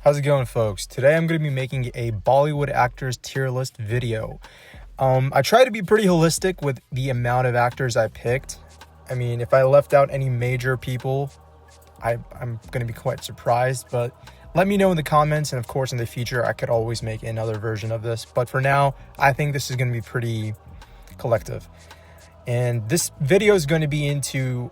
How's it going, folks? Today I'm going to be making a Bollywood actors tier list video. I try to be pretty holistic with the amount of actors I picked. I mean, if I left out any major people, I'm going to be quite surprised, but let me know in the comments, and of course in the future I could always make another version of this. But for now, I think this is going to be pretty collective. And this video is going to be into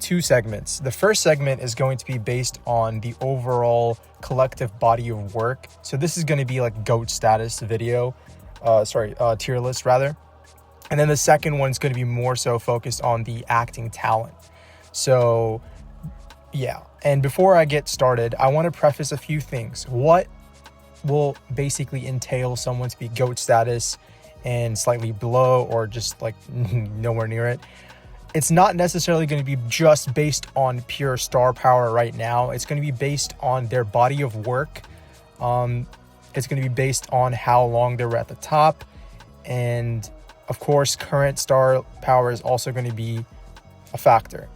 two segments. The first segment is going to be based on the overall collective body of work. So this is going to be like GOAT status video, tier list rather. And then the second one is going to be more so focused on the acting talent. So yeah, and before I get started, I want to preface a few things. What will basically entail someone to be GOAT status and slightly below, or just like nowhere near it? It's not necessarily going to be just based on pure star power right now. It's going to be based on their body of work. It's going to be based on how long they were at the top. And of course, current star power is also going to be a factor.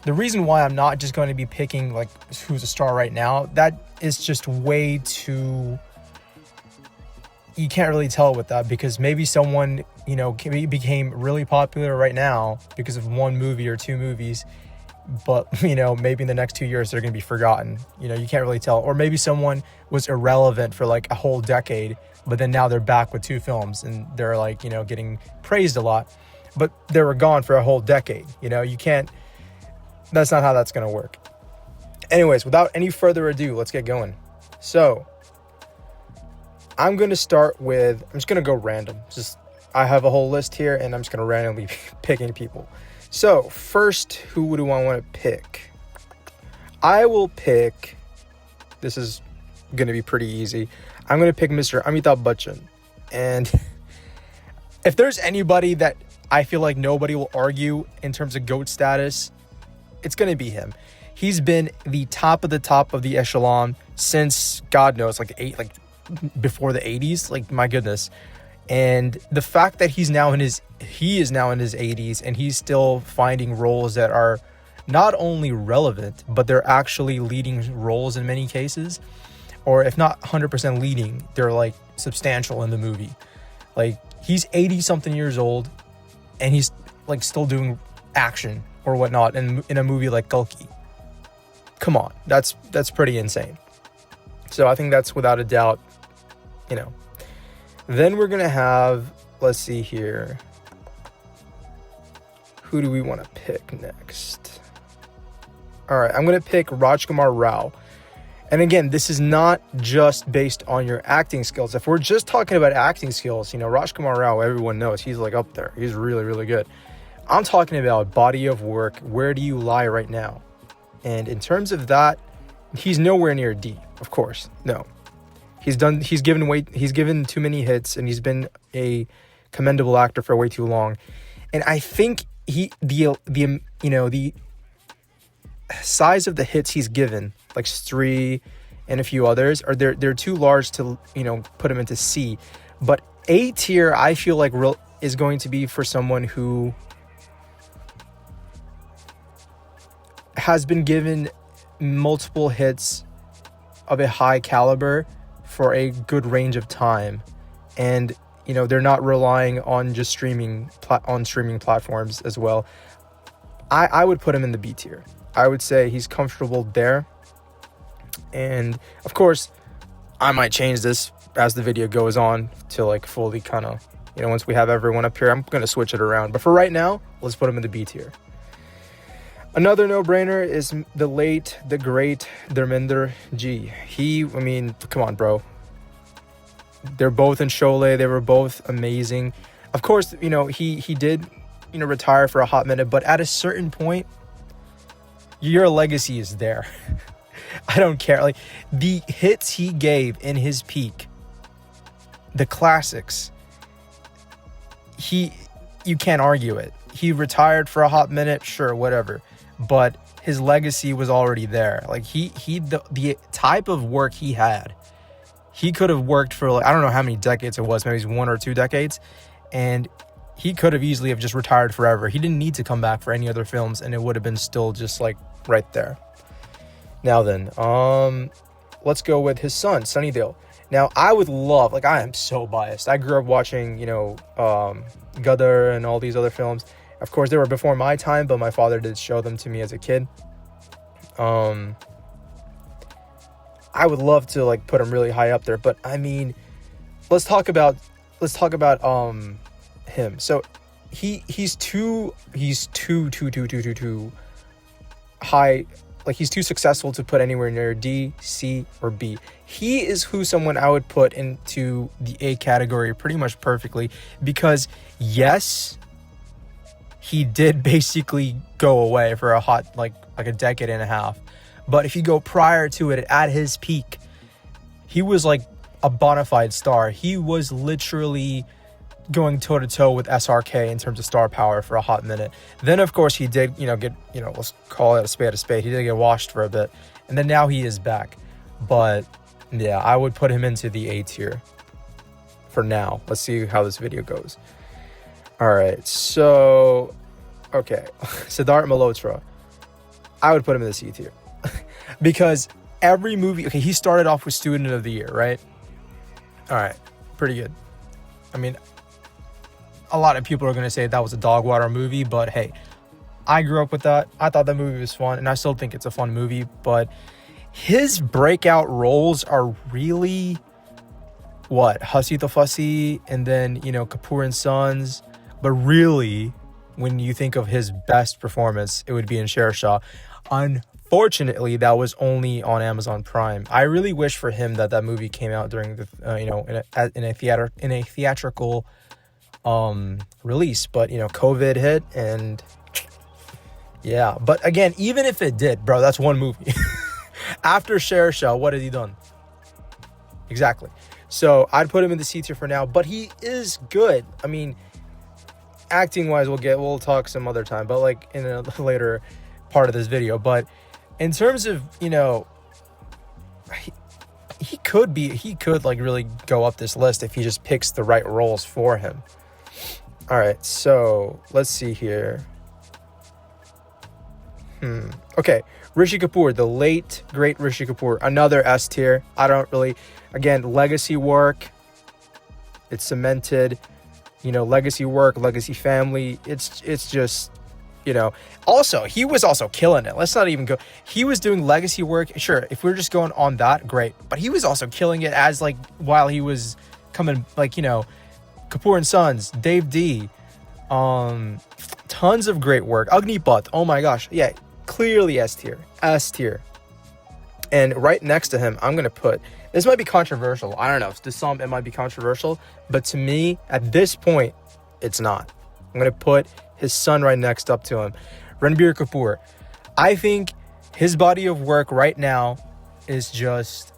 The reason why I'm not just going to be picking like who's a star right now, that is just way too... You can't really tell with that, because maybe someone, became really popular right now because of one movie or two movies, but, maybe in the next 2 years they're going to be forgotten. You can't really tell. Or maybe someone was irrelevant for like a whole decade, but then now they're back with two films and they're like, getting praised a lot, but they were gone for a whole decade. You can't, that's not how that's going to work. Anyways, without any further ado, let's get going. So I'm going to start with, I'm just going to go random. I have a whole list here and I'm just going to randomly picking people. So first, who do I want to pick? I will pick, this is going to be pretty easy. I'm going to pick Mr. Amitabh Bachchan. And if there's anybody that I feel like nobody will argue in terms of GOAT status, it's going to be him. He's been the top of the echelon since, God knows, before the 80s, like, my goodness. And the fact that he is now in his 80s and he's still finding roles that are not only relevant, but they're actually leading roles in many cases, or if not 100% leading, they're like substantial in the movie. Like, he's 80 something years old and he's like still doing action or whatnot in a movie like Kalki. Come on, that's pretty insane. So I think that's without a doubt. Then we're going to have, let's see here. Who do we want to pick next? All right, I'm going to pick Rajkumar Rao. And again, this is not just based on your acting skills. If we're just talking about acting skills, Rajkumar Rao, everyone knows he's like up there. He's really, really good. I'm talking about body of work. Where do you lie right now? And in terms of that, he's nowhere near D, of course. No. He's given too many hits, and he's been a commendable actor for way too long. And I think the size of the hits he's given, like Stree and a few others, they're too large to put him into C. But A tier, I feel like is going to be for someone who has been given multiple hits of a high caliber for a good range of time, and they're not relying on just streaming platforms as well. I would put him in the B tier. I would say he's comfortable there, and of course I might change this as the video goes on to like fully kind of, once we have everyone up here, I'm going to switch it around, but for right now, let's put him in the B tier. Another no-brainer is the late, the great Dharminder G. Come on, bro. They're both in Sholay. They were both amazing. Of course, he did, retire for a hot minute, but at a certain point, your legacy is there. I don't care. Like, the hits he gave in his peak, the classics, you can't argue it. He retired for a hot minute, sure, whatever. But his legacy was already there. Like, the type of work he had, he could have worked for, like, I don't know how many decades it was, maybe 1 or 2 decades, and he could have easily have just retired forever. He didn't need to come back for any other films, and it would have been still just like right there. Now then, let's go with his son, Sunnydale. Now, I would love, like, I am so biased. I grew up watching, Gadar and all these other films. Of course, they were before my time, but my father did show them to me as a kid. I would love to, like, put him really high up there, but I mean, let's talk about him. So he's too high. Like, he's too successful to put anywhere near D, C, or B. He is who someone I would put into the A category pretty much perfectly, because yes, he did basically go away for a hot like a decade and a half. But if you go prior to it, at his peak, he was like a bona fide star. He was literally going toe to toe with SRK in terms of star power for a hot minute. Then of course he did, get, let's call it a spade. He did get washed for a bit, and then now he is back. But yeah, I would put him into the A tier for now. Let's see how this video goes. All right, so okay, Siddharth Malhotra, I would put him in the C tier because every movie. Okay, he started off with Student of the Year, right? All right, pretty good. I mean, a lot of people are going to say that was a dog water movie, but hey, I grew up with that. I thought that movie was fun, and I still think it's a fun movie, but his breakout roles are really Hussy the Fussy, and then, Kapoor and Sons. But really, when you think of his best performance, it would be in Sher Shah. Unfortunately, that was only on Amazon Prime. I really wish for him that movie came out during the, in a theatrical release, but COVID hit, and yeah. But again, even if it did, bro, that's one movie. After Sher Shah, what has he done? Exactly. So I'd put him in the C tier for now, but he is good. I mean, acting wise, we'll talk some other time, but like in a later part of this video. But in terms of, he could like really go up this list if he just picks the right roles for him. All right, so let's see here. Okay, Rishi Kapoor, the late great Rishi Kapoor, another S tier. I don't really, again, legacy work, it's cemented, legacy work, legacy family. It's just, also, he was also killing it. Let's not even go. He was doing legacy work. Sure, if we're just going on that, great. But he was also killing it as like while he was coming, like, Kapoor and Sons, Dave D, tons of great work. Agnipath, oh my gosh, yeah, clearly S tier. And right next to him, I'm gonna put, this might be controversial. I don't know. To some, it might be controversial, but to me, at this point, it's not. I'm gonna put his son right next up to him, Ranbir Kapoor. I think his body of work right now is just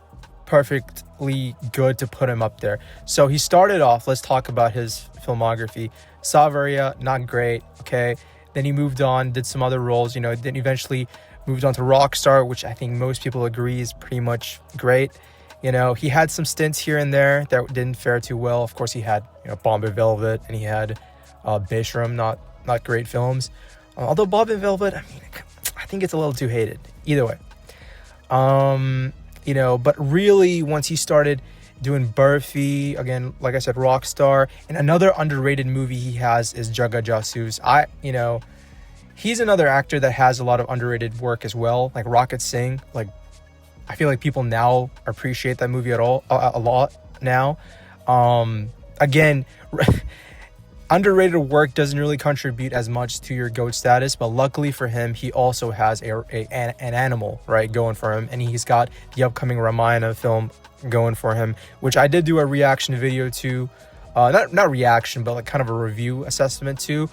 perfectly good to put him up there. So he started off, let's talk about his filmography. Savaria, not great, okay. Then he moved on, did some other roles, then eventually moved on to Rockstar, which I think most people agree is pretty much great. He had some stints here and there that didn't fare too well. Of course, he had, Bombay Velvet, and he had Beshram, not great films. Although Bombay Velvet, I think it's a little too hated. Either way. But really, once he started doing Burfi, again, like I said, Rockstar, and another underrated movie he has is Jaga Jasoos. He's another actor that has a lot of underrated work as well, like Rocket Singh. Like, I feel like people now appreciate that movie a lot now. Again, underrated work doesn't really contribute as much to your GOAT status, but luckily for him, he also has an animal, right, going for him, and he's got the upcoming Ramayana film going for him, which I did do a reaction video to, not reaction, but like kind of a review assessment to.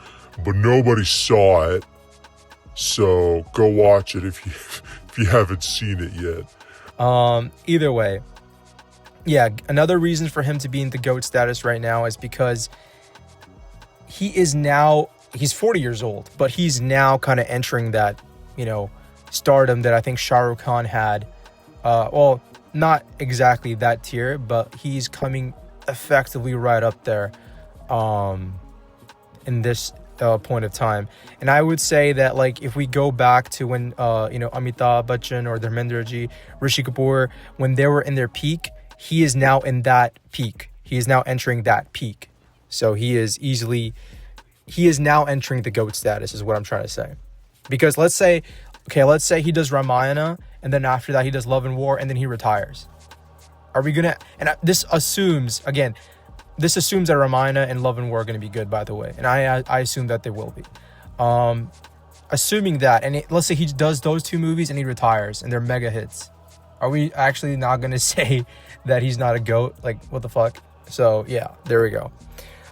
But nobody saw it, so go watch it if you haven't seen it yet. Either way, yeah, another reason for him to be in the GOAT status right now is because he's 40 years old, but he's now kind of entering that, stardom that I think Shah Rukh Khan had. Well, not exactly that tier, but he's coming effectively right up there in this point of time. And I would say that, like, if we go back to when Amitabh Bachchan or Dharmendra Ji, Rishi Kapoor, when they were in their peak, he is now in that peak. He is now entering that peak. So he is now entering the GOAT status, is what I'm trying to say. Because let's say he does Ramayana, and then after that he does Love and War, and then he retires. Are we gonna? And this assumes that Ramayana and Love and War are gonna be good, by the way, and I assume that they will be. Assuming that, and let's say he does those two movies and he retires, and they're mega hits. Are we actually not gonna say that he's not a GOAT? Like, what the fuck? So yeah, there we go.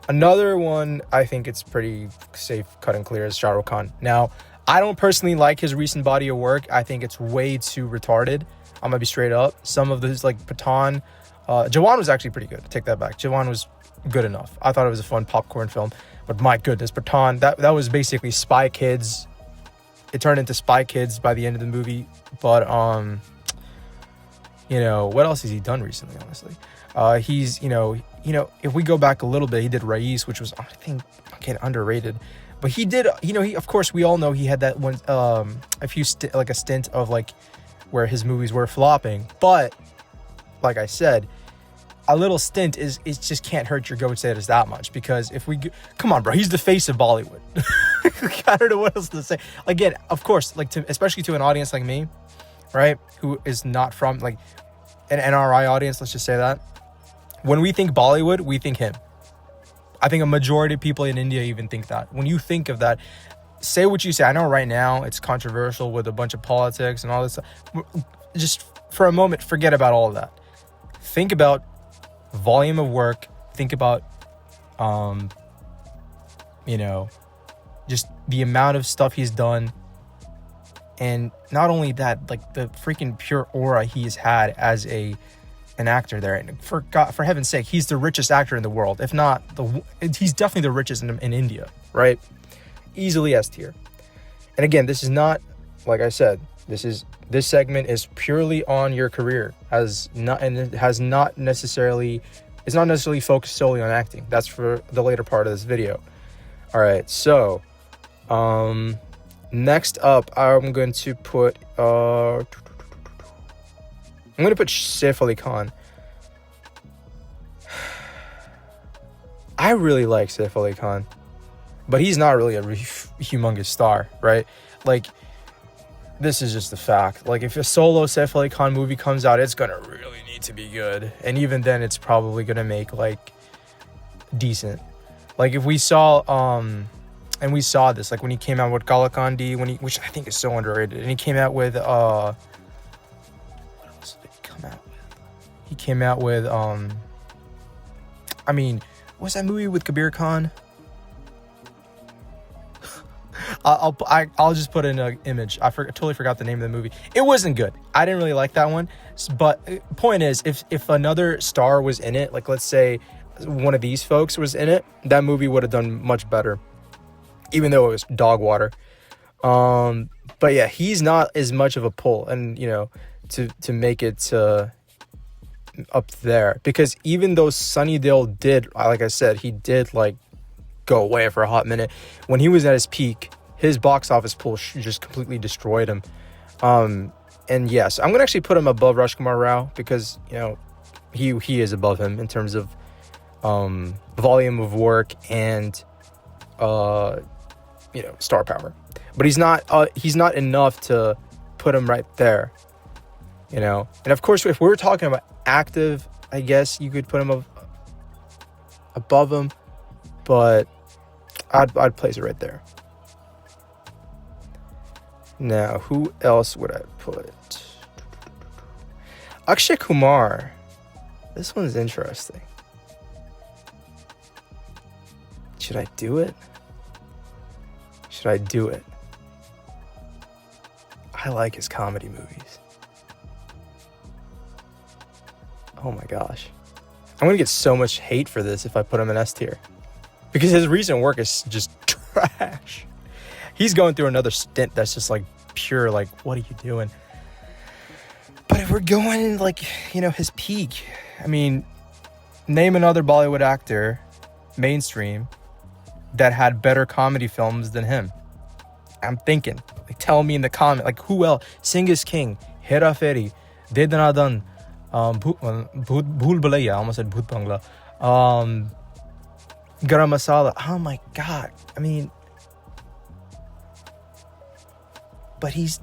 Another one, I think it's pretty safe, cut and clear, is Shah Rukh Khan. Now, I don't personally like his recent body of work. I think it's way too retarded. I'm gonna be straight up. Some of those, like Pathaan, Jawan was actually pretty good. Take that back. Jawan was good enough. I thought it was a fun popcorn film, but my goodness, Pathaan, that was basically Spy Kids. It turned into Spy Kids by the end of the movie. But what else has he done recently? Honestly, he's if we go back a little bit, he did Rais, which was, I think, underrated. But he did, of course, we all know he had that one, a stint of, like, where his movies were flopping. But like I said, a little stint it just can't hurt your GOAT status that much, because come on, bro, he's the face of Bollywood. I don't know what else to say. Again, of course, like, especially to an audience like me, right, who is not from, like, an NRI audience, let's just say that. When we think Bollywood, we think him. I think a majority of people in India even think that. When you think of that, say what you say. I know right now it's controversial with a bunch of politics and all this stuff. Just for a moment, forget about all of that. Think about volume of work. Think about, just the amount of stuff he's done. And not only that, like, the freaking pure aura he's had as an actor there. And for heaven's sake, he's the richest actor in the world. If not, he's definitely the richest in India, right? Easily S tier. And again, this is not, like I said, this segment is purely on your career, it's not necessarily focused solely on acting. That's for the later part of this video. All right, so next up, I'm going to put Saif Ali Khan. I really like Saif Ali Khan, but he's not really a humongous star, right? Like, this is just a fact. Like, if a solo Saif Ali Khan movie comes out, it's gonna really need to be good, and even then, it's probably gonna make, like, decent. Like, if we saw, and we saw this, like, when he came out with Kalakandi, which I think is so underrated, and he came out with, what else did he come out with? He came out with, what's that movie with Kabir Khan? I'll just put in an image. I totally forgot the name of the movie. It wasn't good. I didn't really like that one. But point is, if another star was in it, like, let's say one of these folks was in it, that movie would have done much better, even though it was dog water. But yeah, he's not as much of a pull, and to make it up there, because even though Sunny Deol did, like I said, he did, like, go away for a hot minute. When he was at his peak, his box office pull just completely destroyed him. And yes, I'm gonna actually put him above Rajkumar Rao, because he is above him in terms of volume of work and star power. But he's not enough to put him right there. And of course, if we're talking about active, I guess you could put him above him, but I'd place it right there. Now, who else would I put? Akshay Kumar. This one's interesting. Should I do it? I like his comedy movies. Oh my gosh. I'm gonna get so much hate for this if I put him in S tier, because his recent work is just trash. He's going through another stint that's just, like, pure, like, what are you doing? But if we're going, like, his peak, name another Bollywood actor, mainstream, that had better comedy films than him. I'm thinking, like, tell me in the comment, like, who else? Sing is King, Hera Fairy, De Danadan, Bhool Bhulaiya, I almost said Bhoot Bangla, Garam Masala. Oh my god, I mean, but he's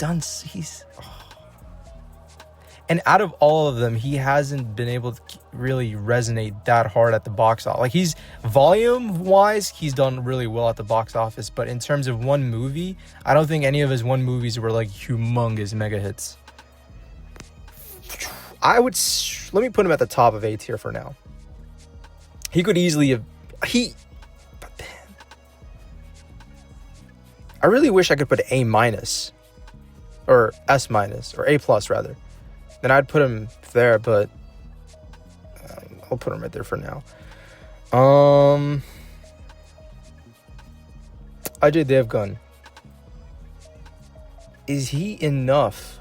and out of all of them, he hasn't been able to really resonate that hard at the box office. Like, he's volume wise, he's done really well at the box office, but in terms of one movie, I don't think any of his one movies were like humongous mega hits. Let me put him at the top of A tier for now. He could easily have, I really wish I could put A minus or S minus or A plus rather. Then I'd put him there, but I'll put him right there for now. Ajay Devgan. Is he enough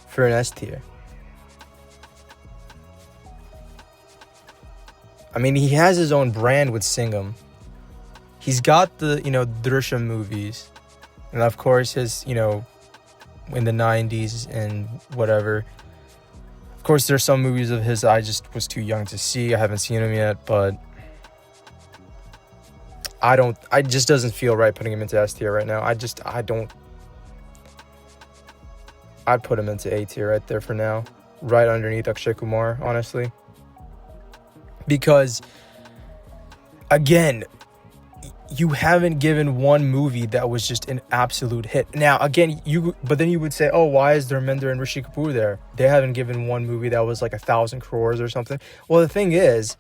for an S tier? I mean, he has his own brand with Singham. He's got the, Drishyam movies. And of course his, in the 90s and whatever. Of course, there's some movies of his I just was too young to see. I haven't seen them yet, but it just doesn't feel right putting him into S tier right now. I'd put him into A tier right there for now. Right underneath Akshay Kumar, honestly. Because, again, you haven't given one movie that was just an absolute hit. Now, again, but then you would say, oh, why is Dharmendra and Rishi Kapoor there? They haven't given one movie that was like 1,000 crores or something. Well, the thing is,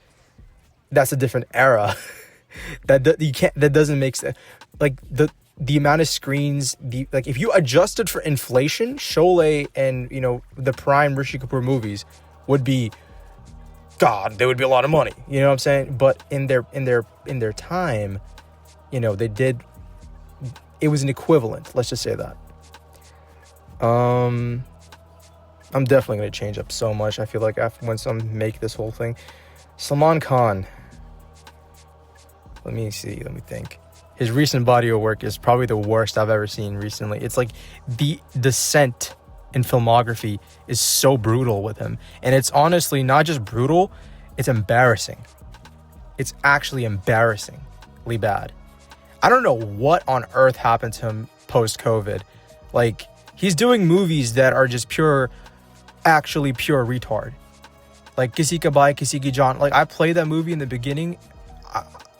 that's a different era. That doesn't make sense. Like, the amount of screens, if you adjusted for inflation, Sholay and, the prime Rishi Kapoor movies would be, God, there would be a lot of money. You know what I'm saying? But in their time, it was an equivalent. Let's just say that. I'm definitely going to change up so much. I feel like once I make this whole thing. Salman Khan. Let me think. His recent body of work is probably the worst I've ever seen recently. It's like the descent in filmography is so brutal with him. And it's honestly not just brutal, it's embarrassing. It's actually embarrassing,ly bad. I don't know what on earth happened to him post-COVID. Like, he's doing movies that are just pure retard. Like, Kisi Ka Bhai, Kisi Ki Jaan. Like, I played that movie in the beginning.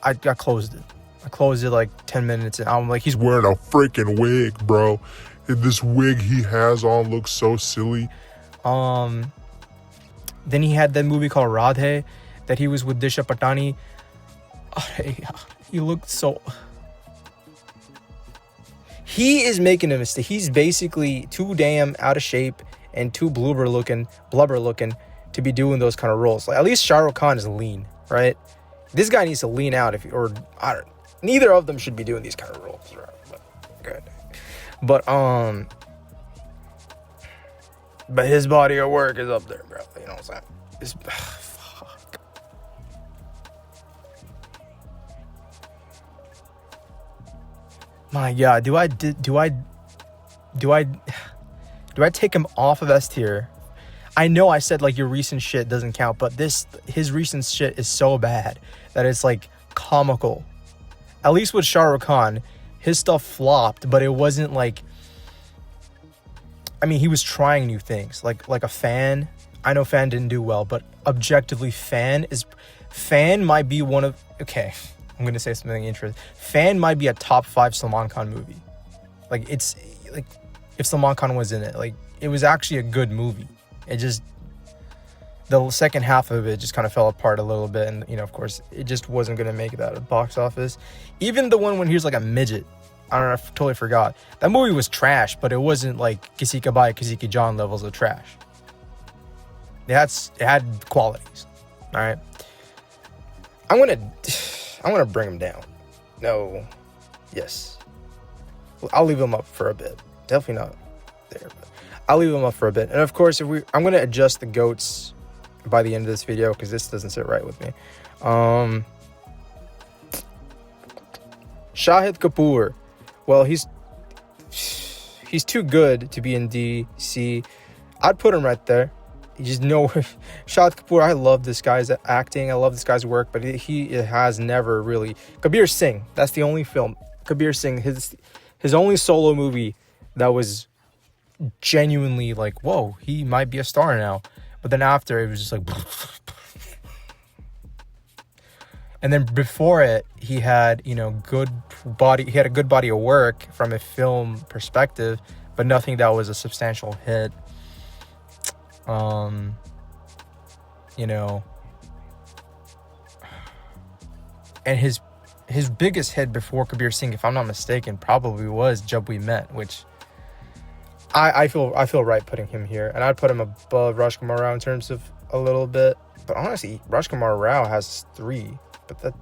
I closed it. I closed it like 10 minutes and I'm like, he's wearing a freaking wig, bro. This wig he has on looks so silly. Then he had that movie called Radhe that he was with Disha Patani. He looked so... He is making a mistake. He's basically too damn out of shape and too blubber looking to be doing those kind of roles. Like, at least Shah Rukh Khan is lean, right? This guy needs to lean out neither of them should be doing these kind of roles, right? But good. But his body of work is up there, bro. You know what I'm saying? Fuck. My God, do I take him off of S tier? I know I said like your recent shit doesn't count, but his recent shit is so bad that it's like comical. At least with Shah Rukh Khan, his stuff flopped, but it wasn't like, I mean, he was trying new things. Like a Fan. I know Fan didn't do well, but objectively Fan might be one of, okay, I'm going to say something interesting. Fan might be a top 5 Salman Khan movie. Like, it's like if Salman Khan was in it, like, it was actually a good movie. It just, the second half of it just kind of fell apart a little bit. And, of course, it just wasn't going to make it out of the box office. Even the one when he was like a midget, I don't know, I totally forgot. That movie was trash, but it wasn't like Kisi Ka Bhai, Kisi Ki Jaan levels of trash. It had qualities. All right. I'm gonna bring him down. No. Yes. I'll leave him up for a bit. Definitely not there, but I'll leave him up for a bit. And of course, I'm gonna adjust the goats by the end of this video because this doesn't sit right with me. Shahid Kapoor. Well, he's too good to be in DC. I'd put him right there. You just know Shahid Kapoor. I love this guy's acting. I love this guy's work, but he has never really. Kabir Singh. That's the only film. Kabir Singh. His only solo movie that was genuinely like, whoa, he might be a star now. But then after, it was just like. And then before it, he had, good body. He had a good body of work from a film perspective, but nothing that was a substantial hit. And his biggest hit before Kabir Singh, if I'm not mistaken, probably was Jab We Met, which I feel right putting him here, and I'd put him above Rajkumar Rao in terms of a little bit. But honestly, Rajkumar Rao has 3. But that,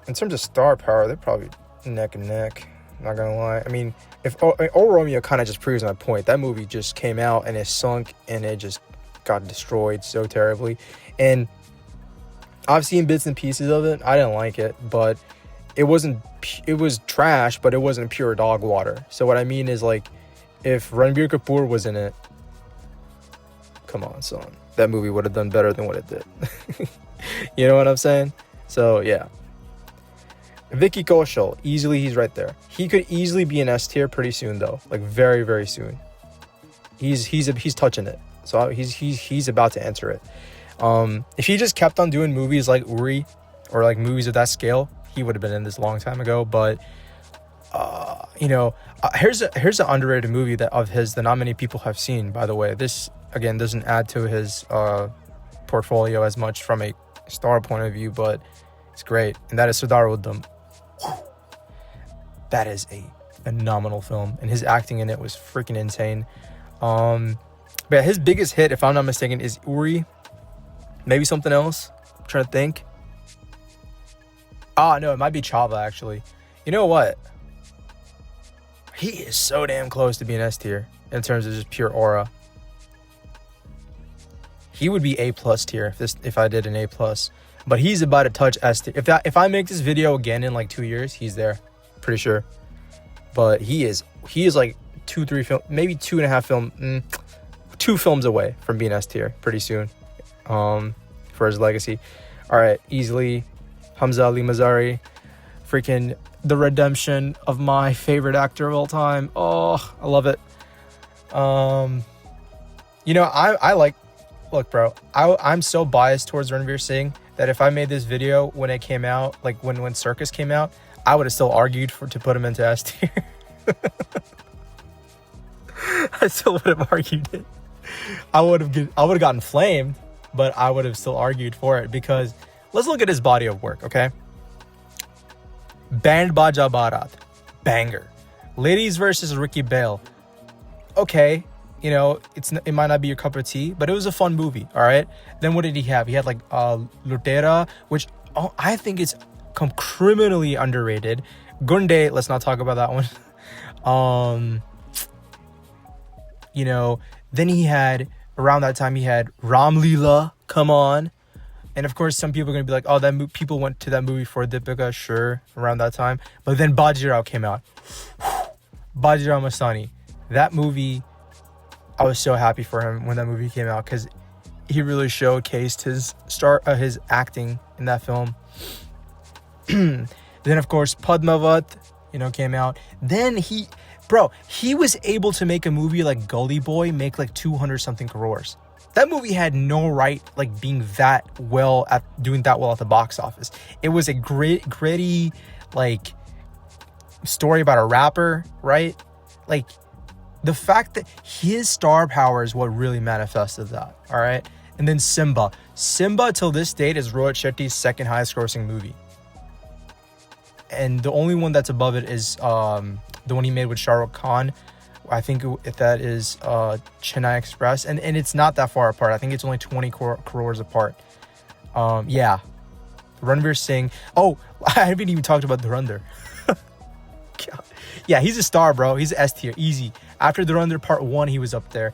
in terms of star power, they're probably neck and neck. Not gonna lie. I mean, if Old Romeo kind of just proves my point. That movie just came out and it sunk and it just got destroyed so terribly. And I've seen bits and pieces of it. I didn't like it, but it was trash, but it wasn't pure dog water. So what I mean is, like, if Ranbir Kapoor was in it, come on, son. That movie would have done better than what it did. You know what I'm saying? So, yeah. Vicky Kaushal, easily he's right there. He could easily be an S tier pretty soon, though. Like, very, very soon. He's touching it. So he's about to enter it. If he just kept on doing movies like Uri or like movies of that scale, he would have been in this a long time ago. But here's an underrated movie of his that not many people have seen, by the way. This, again, doesn't add to his portfolio as much from a star point of view, but it's great. And that is Sardar Udham. That is a phenomenal film, and his acting in it was freaking insane. But his biggest hit, if I'm not mistaken, is Uri. Maybe something else. I'm trying to think. No, it might be Chava, actually. You know what? He is so damn close to being S tier in terms of just pure aura. He would be A+ tier if I did an A+. But he's about to touch S tier. If I make this video again in like 2 years, he's there. Pretty sure. But he is like 2-3 film, maybe 2.5 film, 2 films away from being S tier pretty soon. For his legacy. All right, easily Hamza Ali Mazari, freaking the redemption of my favorite actor of all time. Oh, I love it. I like. Look, bro, I'm so biased towards Ranveer Singh that if I made this video when it came out, like when Circus came out, I would have still argued to put him into S tier. I still would have argued it. I would have gotten flamed, but I would have still argued for it, because let's look at his body of work, okay? Band Baja Barat, banger. Ladies versus Ricky Bale, okay. It might not be your cup of tea, but it was a fun movie, all right? Then what did he have? He had like Lutera, which I think is criminally underrated. Gunde, let's not talk about that one. Then he had, around that time, he had Ram Leela, come on. And of course, some people are going to be like, oh, people went to that movie for Deepika, sure, around that time. But then Bajirao came out. Bajirao Mastani. That movie, I was so happy for him when that movie came out, because he really showcased his acting in that film. Then, of course, Padmavat, came out. Then he was able to make a movie like Gully Boy make like 200-something crores. That movie had no right, like, being doing that well at the box office. It was a gritty, like, story about a rapper, right? Like, the fact that his star power is what really manifested that, all right? And then Simba. Simba, till this date, is Rohit Shetty's second highest grossing movie. And the only one that's above it is the one he made with Shah Rukh Khan. I think that is Chennai Express. And it's not that far apart. I think it's only 20 crores apart. Yeah. Ranveer Singh. Oh, I haven't even talked about Dhurandhar. Yeah, he's a star, bro. He's S tier. Easy. After Dhurandhar Part 1, he was up there.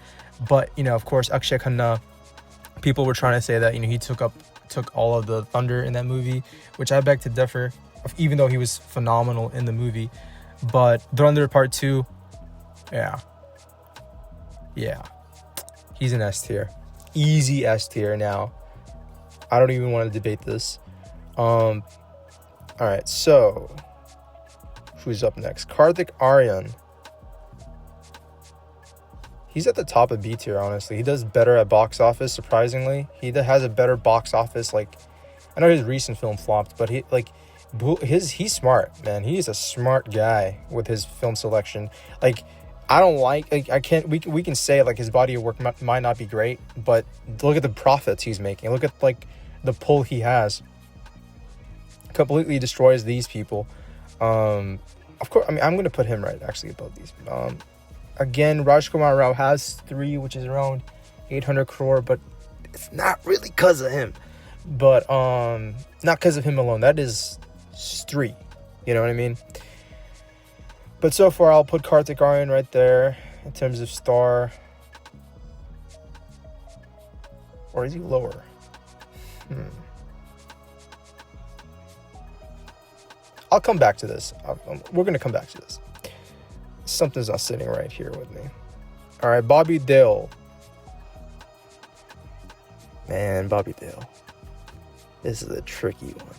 But, of course, Akshay Khanna, people were trying to say that, he took up took all of the thunder in that movie, which I beg to differ, even though he was phenomenal in the movie. But Thunder Part 2, yeah, he's an S tier, easy S tier now. I don't even want to debate this. All right, so who's up next? Karthik Aryan. He's at the top of B tier, honestly. He does better at box office, surprisingly. He has a better box office. Like, I know his recent film flopped, but he's smart, man. He's a smart guy with his film selection. Like, we can say like his body of work might not be great, but look at the profits he's making. Look at like the pull he has. Completely destroys these people. Of course, I mean, I'm gonna put him right actually above these. Again, Rajkumar Rao has 3, which is around 800 crore, but it's not really because of him. But not because of him alone. That is 3. You know what I mean? But so far, I'll put Karthik Aryan right there in terms of star. Or is he lower? I'll come back to this. We're going to come back to this. Something's not sitting right here with me. All right, Bobby Deol. Man, Bobby Deol. This is a tricky one.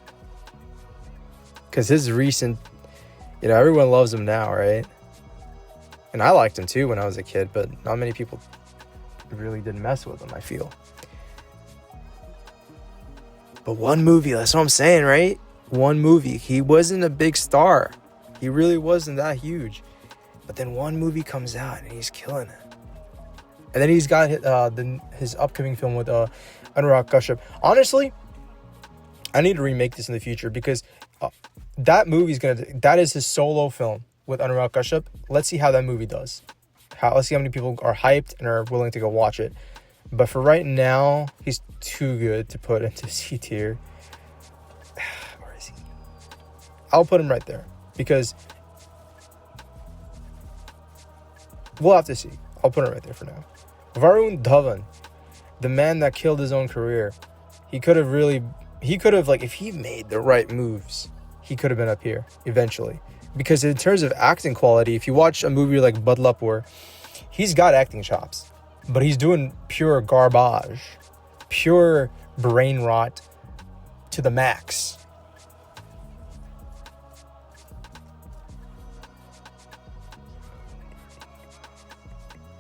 Because his recent... everyone loves him now, right? And I liked him too when I was a kid, but not many people really didn't mess with him, I feel. But one movie, that's what I'm saying, right? One movie. He wasn't a big star. He really wasn't that huge. But then one movie comes out and he's killing it. And then he's got his upcoming film with Anurag Kashyap. Honestly, I need to remake this in the future because that is his solo film with Anurag Kashyap. Let's see how that movie does. Let's see how many people are hyped and are willing to go watch it. But for right now, he's too good to put into C tier. Where is he? I'll put him right there because we'll have to see. I'll put him right there for now. Varun Dhawan, the man that killed his own career. He could have, like, if he made the right moves, he could have been up here eventually. Because in terms of acting quality, if you watch a movie like Badlapur, he's got acting chops. But he's doing pure garbage. Pure brain rot to the max.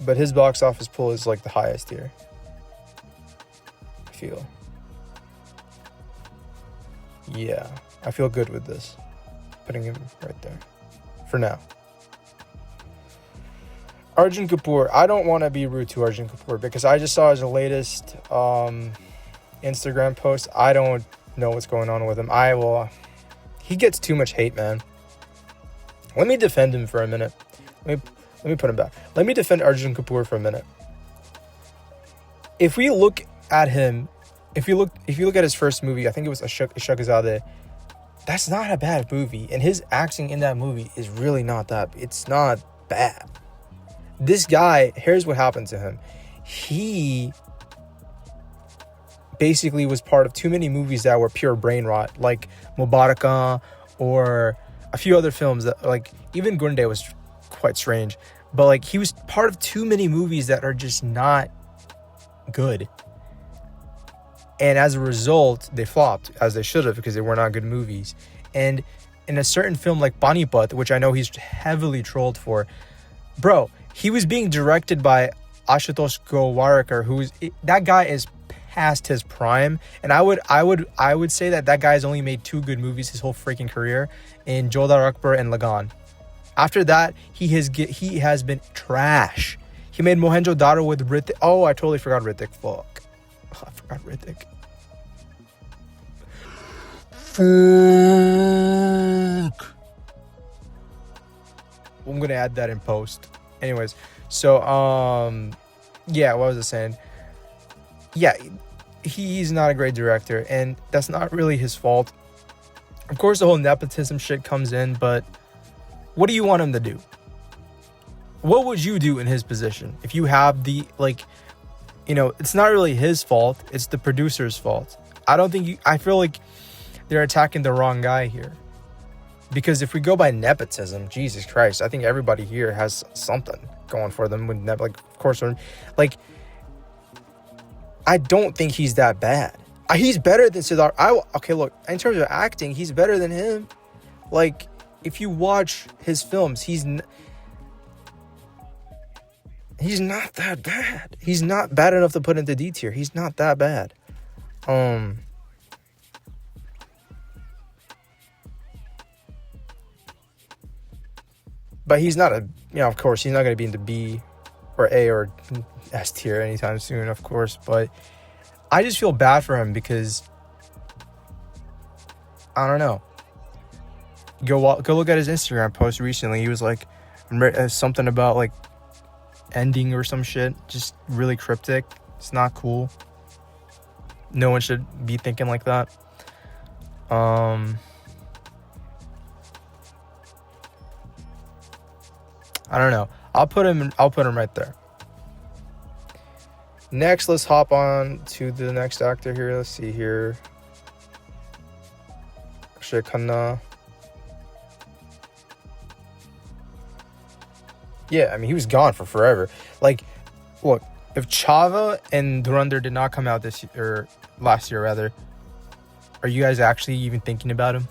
But his box office pull is like the highest here, I feel. Yeah, I feel good with this. Putting him right there. For now. Arjun Kapoor. I don't want to be rude to Arjun Kapoor because I just saw his latest Instagram post. I don't know what's going on with him. He gets too much hate, man. Let me defend him for a minute. Let me put him back. Let me defend Arjun Kapoor for a minute. If we look at him, if you look at his first movie, I think it was Ashokazade. That's not a bad movie, and his acting in that movie is really not that. It's not bad. This guy, here's what happened to him. He basically was part of too many movies that were pure brain rot, like Mubaraka or a few other films that, like, even Gunde was quite strange. But, like, he was part of too many movies that are just not good. And as a result, they flopped, as they should have, because they were not good movies. And in a certain film like Panipat, which I know he's heavily trolled for, bro, he was being directed by Ashutosh Gowarkar, that guy is past his prime. And I would say that guy has only made 2 good movies his whole freaking career, in Jodhar Akbar and Lagan. After that, he has been trash. He made Mohenjo-Daro with Hrithik. Oh, I totally forgot Hrithik. Fuck. I forgot Hrithik. Fuck. I'm gonna add that in post. Anyways, so yeah, what was I saying? Yeah, he's not a great director, and that's not really his fault. Of course, the whole nepotism shit comes in, but what do you want him to do? What would you do in his position if you have the, like, it's not really his fault, it's the producer's fault. I feel like they're attacking the wrong guy here. Because if we go by nepotism, Jesus Christ, I think everybody here has something going for them. Like, of course, like, I don't think he's that bad. He's better than Siddhartha. Okay, look, in terms of acting, he's better than him. Like, if you watch his films, he's not that bad. He's not bad enough to put into D tier. He's not that bad. But he's not of course, he's not going to be into B or A or S tier anytime soon, of course. But I just feel bad for him because, I don't know. Go look at his Instagram post recently. He was like, something about like ending or some shit. Just really cryptic. It's not cool. No one should be thinking like that. I don't know. I'll put him right there. Next, let's hop on to the next actor here. Let's see here. Akshay Khanna. Yeah, I mean, he was gone for forever. Like, look, if Chava and Dhurandhar did not come out this year, or last year rather, are you guys actually even thinking about him?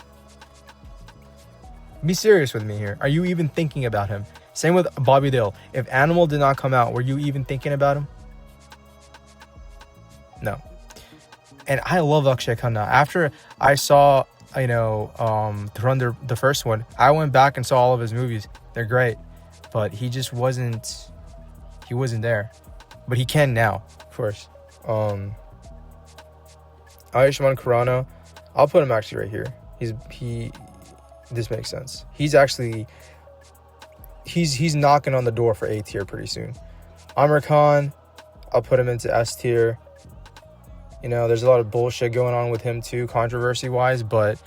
Be serious with me here. Are you even thinking about him? Same with Bobby Deol. If Animal did not come out, were you even thinking about him? No. And I love Akshay Khanna. After I saw, Dhurandhar, the first one, I went back and saw all of his movies. They're great. But he just wasn't there. But he can now, of course. Ayushmann Khurrana, I'll put him actually right here. This makes sense. He's knocking on the door for A tier pretty soon. Amir Khan, I'll put him into S tier. There's a lot of bullshit going on with him too, controversy wise. But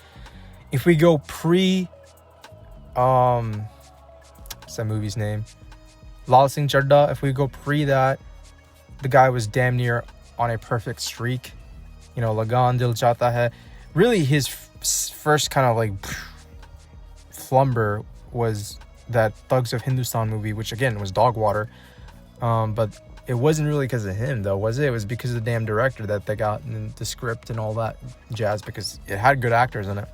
if we go what's that movie's name? Lal Singh Chadda. If we go pre that, the guy was damn near on a perfect streak. Lagan, Dil Chahta Hai. Really, his first kind of like flumber was that Thugs of Hindustan movie, which again was dog water. But it wasn't really because of him, though, was it? It was because of the damn director that they got in the script and all that jazz, because it had good actors in it.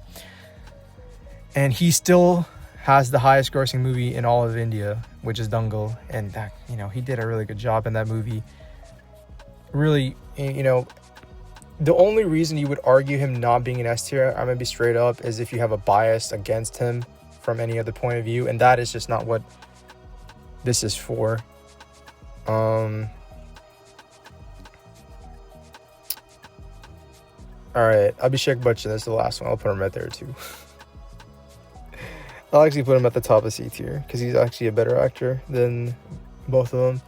And he still has the highest grossing movie in all of India, which is Dangal. And that, he did a really good job in that movie. Really, the only reason you would argue him not being an S tier, I'm gonna be straight up, is if you have a bias against him from any other point of view, and that is just not what this is for. Alright, Abhishek Bachchan is the last one. I'll put him right there too. I'll actually put him at the top of C tier because he's actually a better actor than both of them.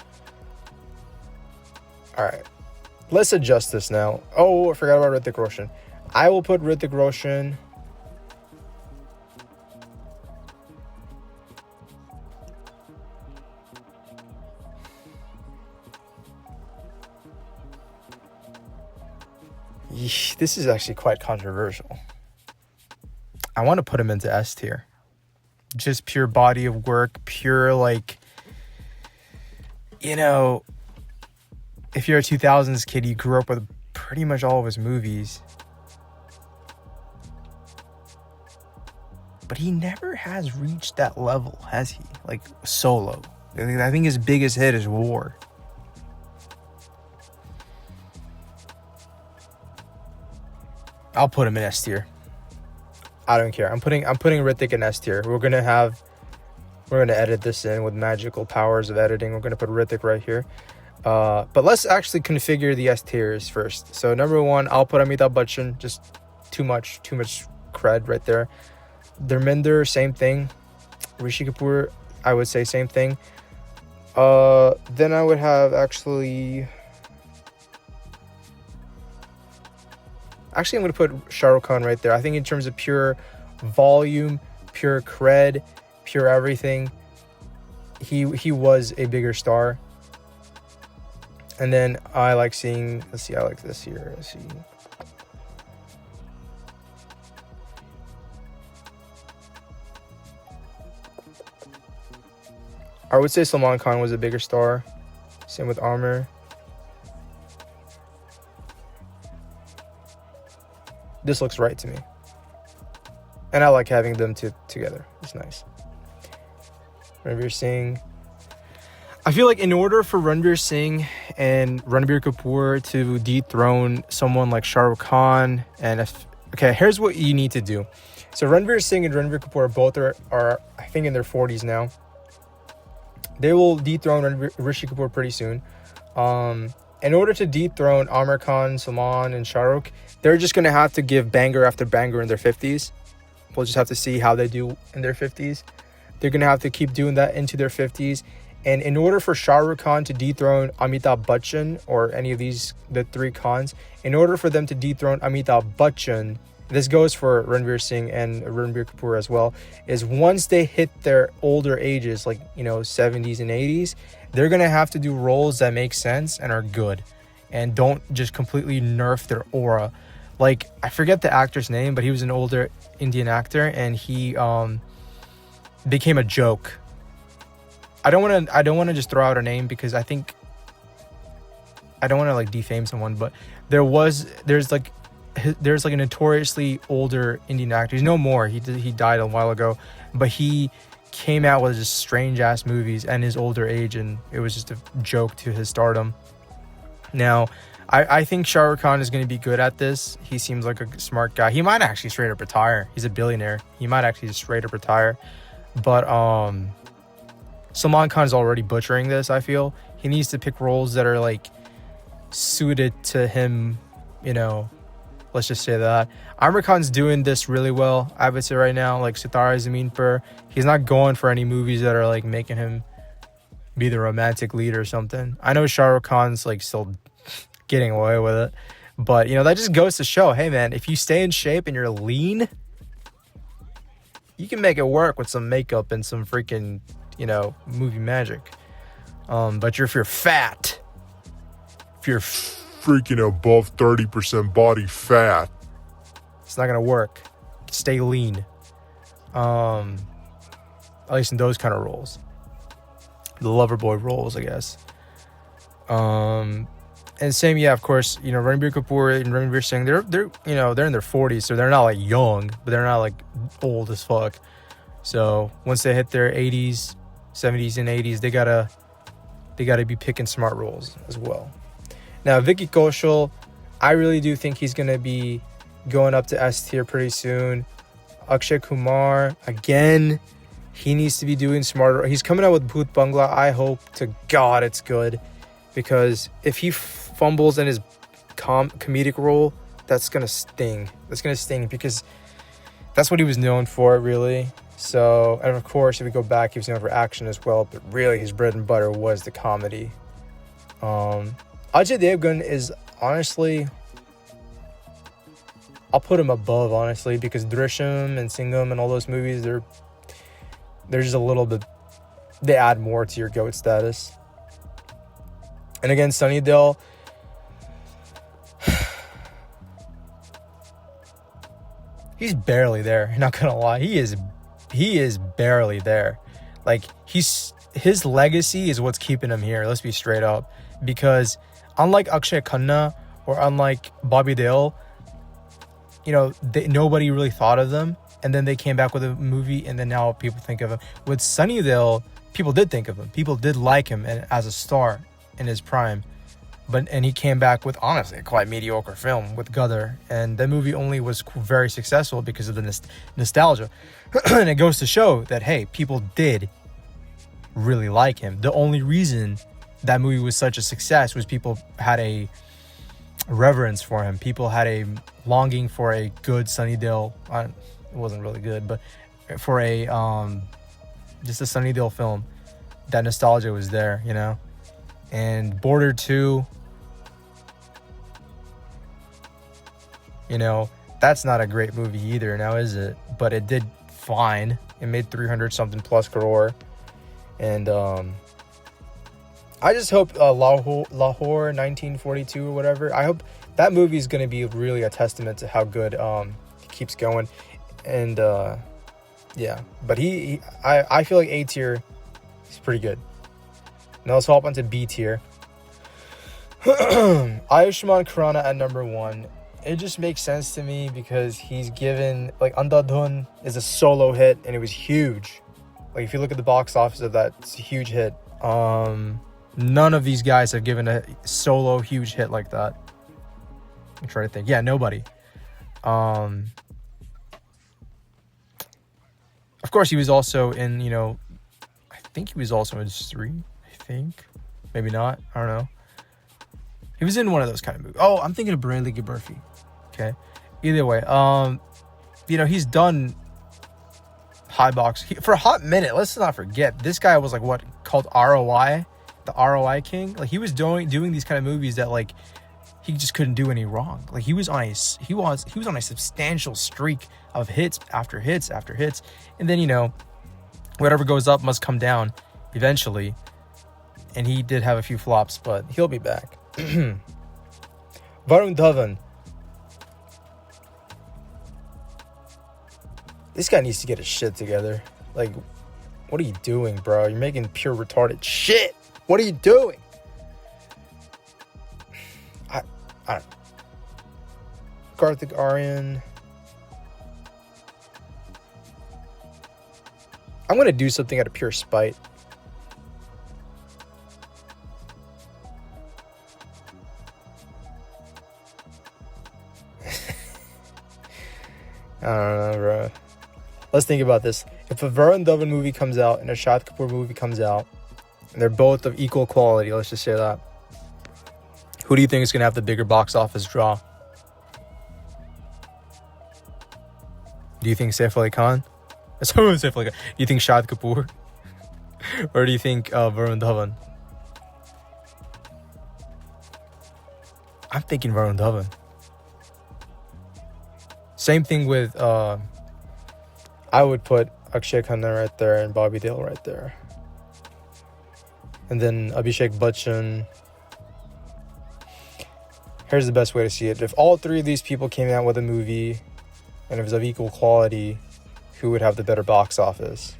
Alright, let's adjust this now. Oh, I forgot about Hrithik Roshan. I will put Hrithik Roshan this is actually quite controversial. I want to put him into S tier. Just pure body of work, pure like, if you're a 2000s kid, you grew up with pretty much all of his movies. But he never has reached that level, has he? Like Solo. I think his biggest hit is War. I'll put him in S tier. I don't care. I'm putting Hrithik in S tier. We're gonna edit this in with magical powers of editing. We're gonna put Hrithik right here. But let's actually configure the S tiers first. So number one, I'll put Amitabh Bachchan. Just too much cred right there. Dharminder, same thing. Rishi Kapoor, I would say same thing. Then I would have I'm going to put Shah Rukh Khan right there. I think in terms of pure volume, pure cred, pure everything, he was a bigger star. And then I like seeing, I like this here. Let's see. I would say Salman Khan was a bigger star. Same with Amir. This looks right to me. And I like having them together. It's nice. Ranveer Singh. I feel like in order for Ranveer Singh and Ranbir Kapoor to dethrone someone like Shah Rukh Khan, okay, here's what you need to do. So Ranveer Singh and Ranbir Kapoor both are I think in their 40s now. They will dethrone Rishi Kapoor pretty soon. In order to dethrone Amir Khan, Salman, and Shah Rukh, they're just going to have to give banger after banger in their 50s. We'll just have to see how they do in their 50s. They're going to have to keep doing that into their 50s. And in order for Shah Rukh Khan to dethrone Amitabh Bachchan or any of the three Khans, in order for them to dethrone Amitabh Bachchan, this goes for Ranveer Singh and Ranbir Kapoor as well, is once they hit their older ages, like, 70s and 80s, they're going to have to do roles that make sense and are good and don't just completely nerf their aura. Like, I forget the actor's name, but he was an older Indian actor and he became a joke. I don't want to just throw out a name because I don't want to like defame someone, but there's like a notoriously older Indian actor. He's no more. He died a while ago, but he came out with just strange ass movies and his older age, and it was just a joke to his stardom. Now, I think Shah Rukh Khan is going to be good at this. He seems like a smart guy. He might actually straight up retire. He's a billionaire. He might actually just straight up retire. But Salman Khan is already butchering this, I feel. He needs to pick roles that are like suited to him, let's just say that. Amir Khan's doing this really well, I would say right now, like Sitara Zameen Par. He's not going for any movies that are like making him be the romantic lead or something. I know Shah Rukh Khan's like still getting away with it, but that just goes to show, hey man, if you stay in shape and you're lean, you can make it work with some makeup and some freaking movie magic. But if you're fat, if you're freaking above 30% body fat, it's not gonna work. Stay lean. At least in those kind of roles, the lover boy roles, I guess. And same, yeah, of course, Ranbir Kapoor and Ranveer Singh, they're in their 40s, so they're not like young, but they're not like old as fuck. So once they hit their 80s, 70s, and 80s, they gotta be picking smart roles as well. Now, Vicky Kaushal, I really do think he's gonna be going up to S tier pretty soon. Akshay Kumar, again, he needs to be doing smarter. He's coming out with Bhoot Bangla. I hope to God it's good, because if he fumbles in his comedic role, that's gonna sting. That's gonna sting because that's what he was known for, really. So, and of course, if we go back, he was known for action as well, but really his bread and butter was the comedy. Ajay Devgan is honestly, I'll put him above, honestly, because Drishyam and Singham and all those movies, they're just a little bit, they add more to your GOAT status. And again, Sunny Deol, he's barely there, not gonna lie. He is barely there. Like, his legacy is what's keeping him here, let's be straight up. Because unlike Akshay Khanna or unlike Bobby Deol, nobody really thought of them, and then they came back with a movie, and then now people think of him. With Sunny Deol, people did think of him. People did like him as a star in his prime. And he came back with, honestly, a quite mediocre film with Gadar. And that movie only was very successful because of the nostalgia. And it goes to show that, hey, people did really like him. The only reason that movie was such a success was people had a reverence for him. People had a longing for a good Sunny Deol. It wasn't really good, but for a just a Sunny Deol film. That nostalgia was there, And Border 2, that's not a great movie either, now is it? But it did fine. It made 300 something plus crore. And I just hope Lahore 1942 or whatever, I hope that movie is going to be really a testament to how good he keeps going. And yeah, but I feel like A tier He's pretty good. Now let's hop onto B tier. Ayushmann Khurrana at number 1. It just makes sense to me because he's given, like, Andhadhun is a solo hit and it was huge. Like, if you look at the box office of that, it's a huge hit. None of these guys have given a solo huge hit like that. I'm trying to think. Yeah, nobody. Of course, he was also in, I think he was also in 3. I think. Maybe not. I don't know. He was in one of those kind of movies. Oh, I'm thinking of Brayli Burfi. Okay. Either way, he's done high box for a hot minute. Let's not forget, this guy was like called ROI, the ROI king. Like, he was doing these kind of movies that, like, he just couldn't do any wrong. Like, he was on a substantial streak of hits after hits after hits, and then whatever goes up must come down eventually. And he did have a few flops, but he'll be back. Varun Dhawan. This guy needs to get his shit together. Like, what are you doing, bro? You're making pure retarded shit. What are you doing? I don't know. Karthik Aryan. I'm going to do something out of pure spite. I don't know, bro. Let's think about this. If a Varun Dhawan movie comes out and a Shahid Kapoor movie comes out, and they're both of equal quality, let's just say that, who do you think is going to have the bigger box office draw? Do you think Saif Ali Khan? Saif Ali Khan. Do you think Shahid Kapoor? Or do you think Varun Dhawan? I'm thinking Varun Dhawan. Same thing with, I would put Akshay Khanna right there and Bobby Deol right there. And then Abhishek Bachchan. Here's the best way to see it. If all 3 of these people came out with a movie and it was of equal quality, who would have the better box office?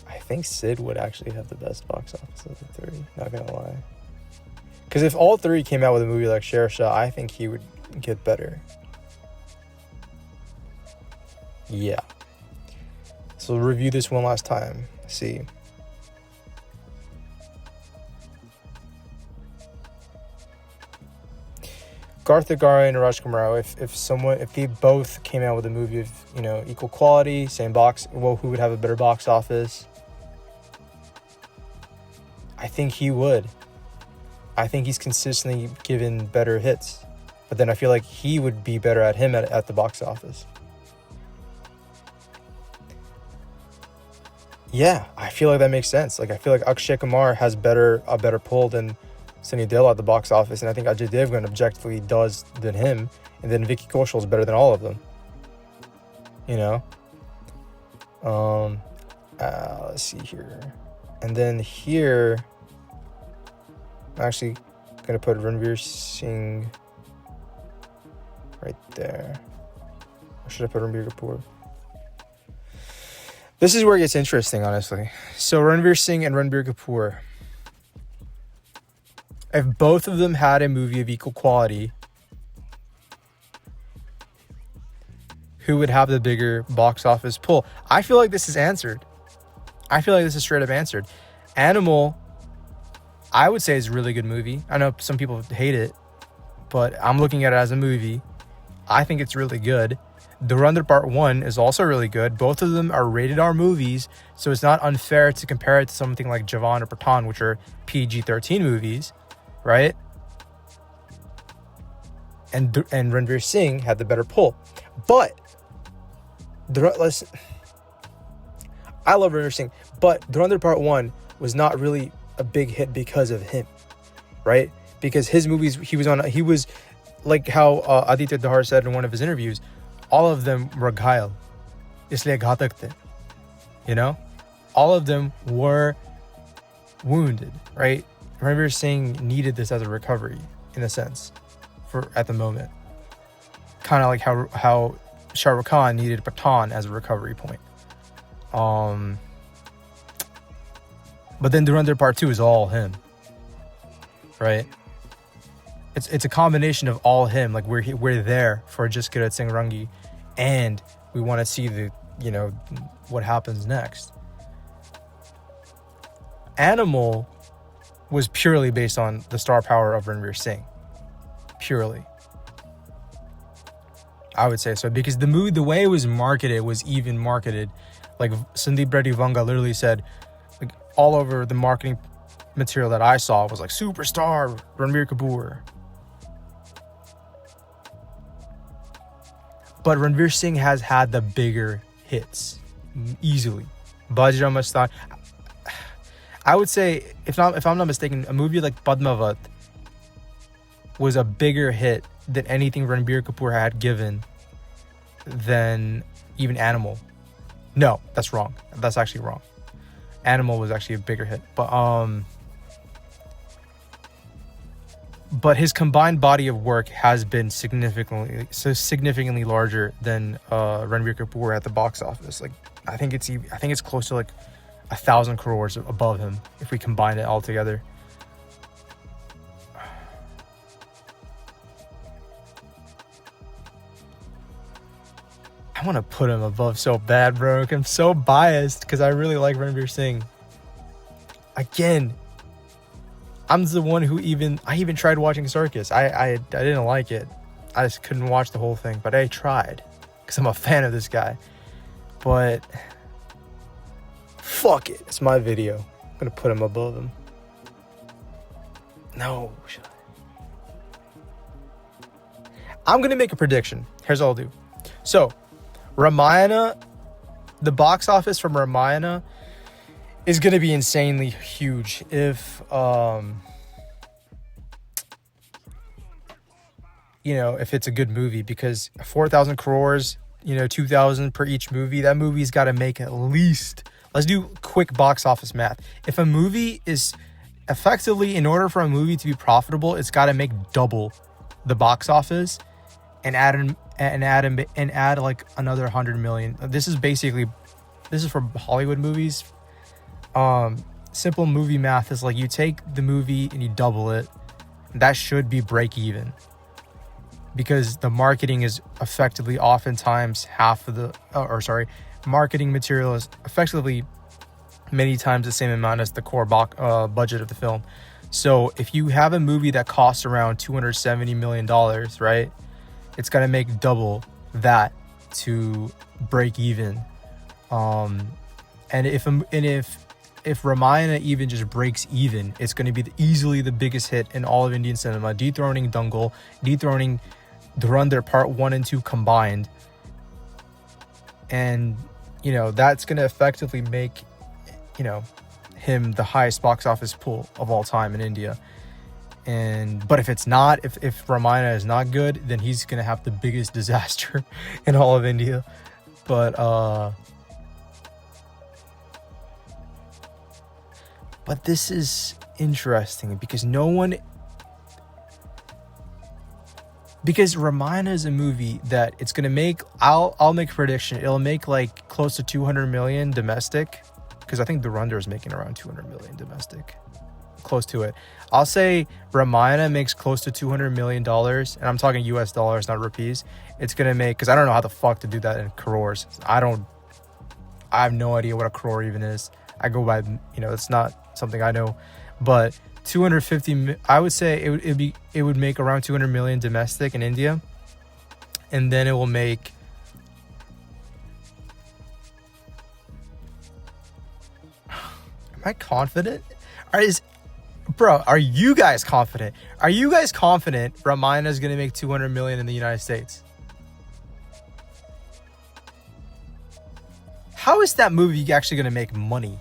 I think Sid would actually have the best box office of the 3, not gonna lie. Because if all 3 came out with a movie like Sher Shah, I think he would get better. Yeah. So we'll review this one last time. See. Karthik Aryan and Rajkumar Rao, if they both came out with a movie of, equal quality, same box, who would have a better box office? I think he would. I think he's consistently given better hits. But then I feel like he would be better at him at the box office. Yeah, I feel like that makes sense. Like, I feel like Akshay Kumar has a better pull than Sunny Deol at the box office. And I think Ajay Devgan objectively does than him. And then Vicky Kaushal is better than all of them. Let's see here. And then here, I'm actually going to put Ranveer Singh right there. Or should I put Ranbir Kapoor? This is where it gets interesting, honestly. So Ranveer Singh and Ranbir Kapoor. If both of them had a movie of equal quality, who would have the bigger box office pull? I feel like this is answered. I feel like this is straight up answered. Animal, I would say, is a really good movie. I know some people hate it, but I'm looking at it as a movie. I think it's really good. Dhurandhar Part 1 is also really good. Both of them are rated R movies, so it's not unfair to compare it to something like Jawan or Pathan, which are PG-13 movies, right? And Ranveer Singh had the better pull. But listen, I love Ranveer Singh, but Dhurandhar Part 1 was not really a big hit because of him, right? Because his movies, he was like how Aditya Dahar said in one of his interviews, all of them were ghayal, isliye ghatak the, all of them were wounded, right? Ranveer Singh needed this as a recovery, in a sense, at the moment. Kind of like how Shah Rukh Khan needed Pathan as a recovery point. But then Durandar Part 2 is all him, right? It's a combination of all him. Like we're there for Just Kirat Singh Rangi, and we want to see what happens next. Animal was purely based on the star power of Ranveer Singh. Purely. I would say so, because the movie, the way it was marketed, was even marketed. Like Sandeep Reddy Vanga literally said, like all over the marketing material that I saw was like superstar Ranbir Kapoor. But Ranveer Singh has had the bigger hits easily. Bajra Mastan. I would say, if I'm not mistaken, a movie like Padmavat was a bigger hit than anything Ranbir Kapoor had given than even Animal. No, that's wrong. That's actually wrong. Animal was actually a bigger hit. But his combined body of work has been significantly larger than Ranbir Kapoor at the box office. Like I think it's close to like 1,000 crores above him if we combine it all together. I want to put him above so bad, bro. I'm so biased because I really like Ranveer Singh. Again, I'm the one who I even tried watching Circus. I didn't like it. I just couldn't watch the whole thing, but I tried because I'm a fan of this guy. But fuck it, it's my video. I'm gonna put him above him. No. I'm gonna make a prediction. Here's what I'll do. So, Ramayana, the box office from Ramayana is going to be insanely huge if if it's a good movie, because 4,000 crores, 2,000 per each movie, that movie's got to make at least, let's do quick box office math. If a movie is effectively, in order for a movie to be profitable, it's got to make double the box office and add like another 100 million. This is for Hollywood movies. Simple movie math is like you take the movie and you double it. That should be break even, because the marketing is effectively oftentimes marketing material is effectively many times the same amount as the core budget of the film. So if you have a movie that costs around $270 million, right, it's got to make double that to break even. And if Ramayana even just breaks even, it's going to be easily the biggest hit in all of Indian cinema, dethroning Dangal, dethroning Dhurandhar Part 1 and 2 combined. And, that's going to effectively make, him the highest box office pull of all time in India. But if it's not, if Ramayana is not good, then he's going to have the biggest disaster in all of India. But this is interesting because because Ramayana is a movie that it's going to make, I'll make a prediction. It'll make like close to 200 million domestic, because I think Dhurandhar is making around 200 million domestic. Close to it. I'll say Ramayana makes close to $200 million, and I'm talking US dollars, not rupees. It's gonna make, because I don't know how the fuck to do that in crores. I have no idea what a crore even is. I go by, it's not something I know. But 250, I would say it would make around 200 million domestic in India, and then it will make, am I confident? Are you guys confident? Are you guys confident Ramayana is going to make 200 million in the United States? How is that movie actually going to make money?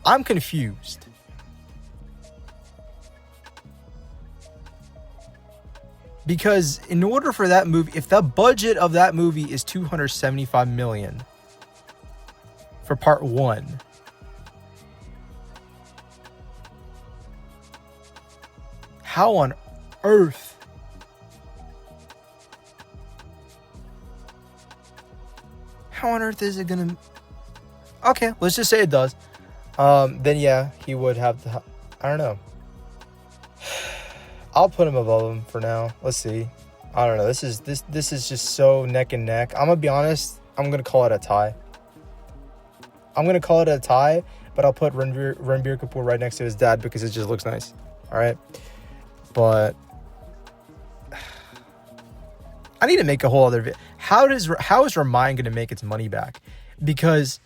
I'm confused. Because in order for that movie, if the budget of that movie is 275 million for Part 1, how on earth is it gonna, Okay, let's just say it does. Then yeah, he would have to. I don't know. I'll put him above him for now. Let's see. I don't know. This is just so neck and neck. I'm gonna be honest. I'm gonna call it a tie. But I'll put Ranbir Kapoor right next to his dad because it just looks nice. All right, but I need to make a whole other video. How is Ramayana gonna make its money back? Because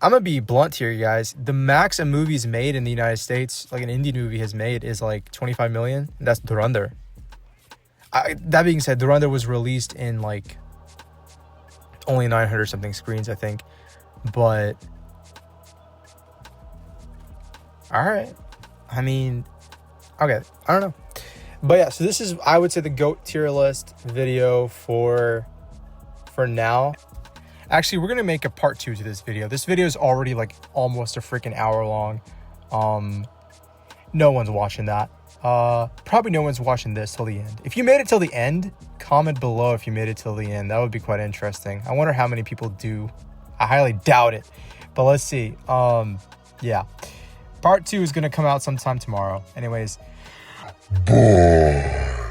I'm gonna be blunt here, you guys. The max a movie's made in the United States, like an Indian movie has made, is like 25 million. And that's Dhurandhar. That being said, Dhurandhar was released in like only 900 something screens, I think. But all right, I mean, okay, I don't know. But yeah, so this is, I would say, the GOAT tier list video for now. Actually, we're gonna make a part 2 to this video. This video is already like almost a freaking hour long. No one's watching that. Probably no one's watching this till the end. If you made it till the end, comment below if you made it till the end. That would be quite interesting. I wonder how many people do. I highly doubt it, but let's see. Yeah, part 2 is gonna come out sometime tomorrow. Anyways, Boy.